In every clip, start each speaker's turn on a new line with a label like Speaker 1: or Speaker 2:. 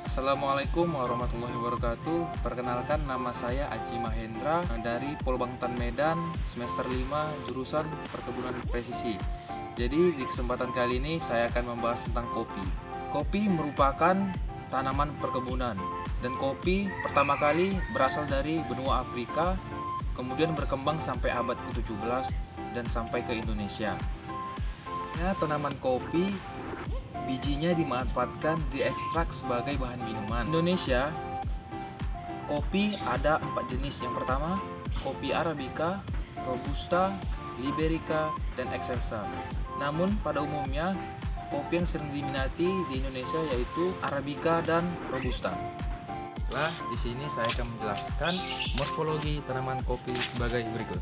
Speaker 1: Assalamualaikum warahmatullahi wabarakatuh. Perkenalkan, nama saya Aji Mahendra dari Polbangtan Medan, semester 5 jurusan Perkebunan Presisi. Jadi di kesempatan kali ini saya akan membahas tentang kopi. Kopi merupakan tanaman perkebunan, dan kopi pertama kali berasal dari benua Afrika, kemudian berkembang sampai abad ke-17 dan sampai ke Indonesia. Ya, tanaman kopi bijinya dimanfaatkan diekstrak sebagai bahan minuman. Indonesia, kopi ada 4 jenis. Yang pertama, kopi Arabica, Robusta, Liberica, dan Excelsa. Namun pada umumnya kopi yang sering diminati di Indonesia yaitu Arabica dan Robusta. Nah, di sini saya akan menjelaskan morfologi tanaman kopi sebagai berikut.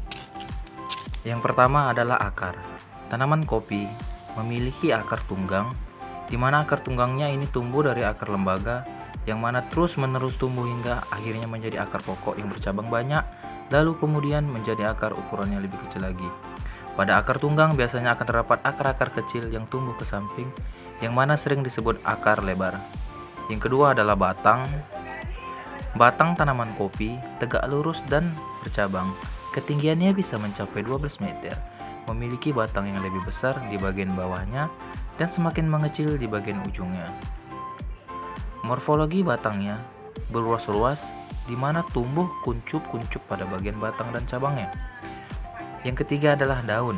Speaker 1: Yang pertama adalah akar. Tanaman kopi memiliki akar tunggang, di mana akar tunggangnya ini tumbuh dari akar lembaga yang mana terus-menerus tumbuh hingga akhirnya menjadi akar pokok yang bercabang banyak, lalu kemudian menjadi akar ukurannya lebih kecil lagi. Pada akar tunggang biasanya akan terdapat akar-akar kecil yang tumbuh ke samping, yang mana sering disebut akar lebar. Yang kedua adalah batang. Batang tanaman kopi tegak lurus dan bercabang. Ketinggiannya bisa mencapai 12 meter. Memiliki batang yang lebih besar di bagian bawahnya dan semakin mengecil di bagian ujungnya. Morfologi batangnya berruas-ruas, di mana tumbuh kuncup-kuncup pada bagian batang dan cabangnya. Yang ketiga adalah daun.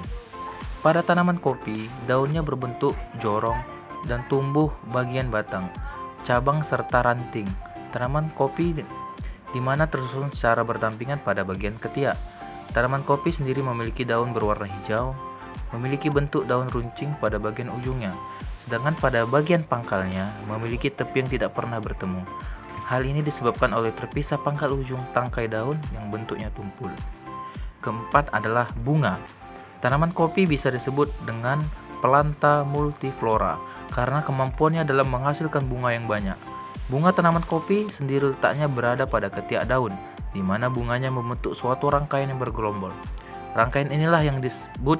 Speaker 1: Pada tanaman kopi, daunnya berbentuk jorong dan tumbuh bagian batang, cabang serta ranting. Tanaman kopi di mana tersusun secara berdampingan pada bagian ketiak. Tanaman kopi sendiri memiliki daun berwarna hijau, memiliki bentuk daun runcing pada bagian ujungnya, sedangkan pada bagian pangkalnya memiliki tepi yang tidak pernah bertemu. Hal ini disebabkan oleh terpisah pangkal ujung tangkai daun yang bentuknya tumpul. Keempat adalah bunga. Tanaman kopi bisa disebut dengan planta multiflora karena kemampuannya dalam menghasilkan bunga yang banyak. Bunga tanaman kopi sendiri letaknya berada pada ketiak daun, di mana bunganya membentuk suatu rangkaian yang bergelombol. Rangkaian inilah yang disebut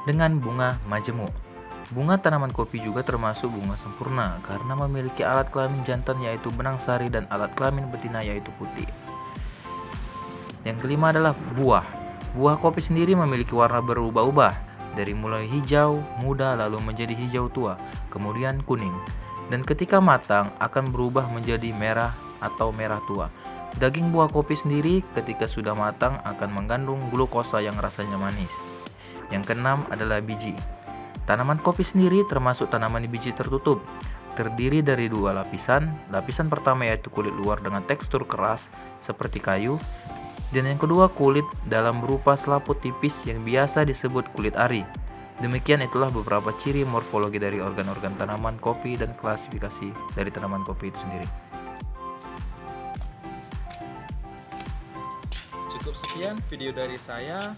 Speaker 1: dengan bunga majemuk. Bunga tanaman kopi juga termasuk bunga sempurna karena memiliki alat kelamin jantan yaitu benang sari dan alat kelamin betina yaitu putih. Yang kelima adalah buah. Buah kopi sendiri memiliki warna berubah-ubah dari mulai hijau muda lalu menjadi hijau tua, kemudian kuning. Dan ketika matang akan berubah menjadi merah atau merah tua. Daging buah kopi sendiri ketika sudah matang akan mengandung glukosa yang rasanya manis. Yang keenam adalah biji. Tanaman kopi sendiri termasuk tanaman biji tertutup, terdiri dari 2 lapisan. Lapisan pertama yaitu kulit luar dengan tekstur keras seperti kayu, dan yang kedua kulit dalam berupa selaput tipis yang biasa disebut kulit ari. Demikian itulah beberapa ciri morfologi dari organ-organ tanaman kopi dan klasifikasi dari tanaman kopi itu sendiri. Cukup sekian video dari saya.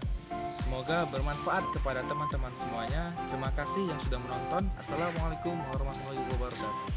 Speaker 1: Semoga bermanfaat kepada teman-teman semuanya. Terima kasih yang sudah menonton. Assalamualaikum warahmatullahi wabarakatuh.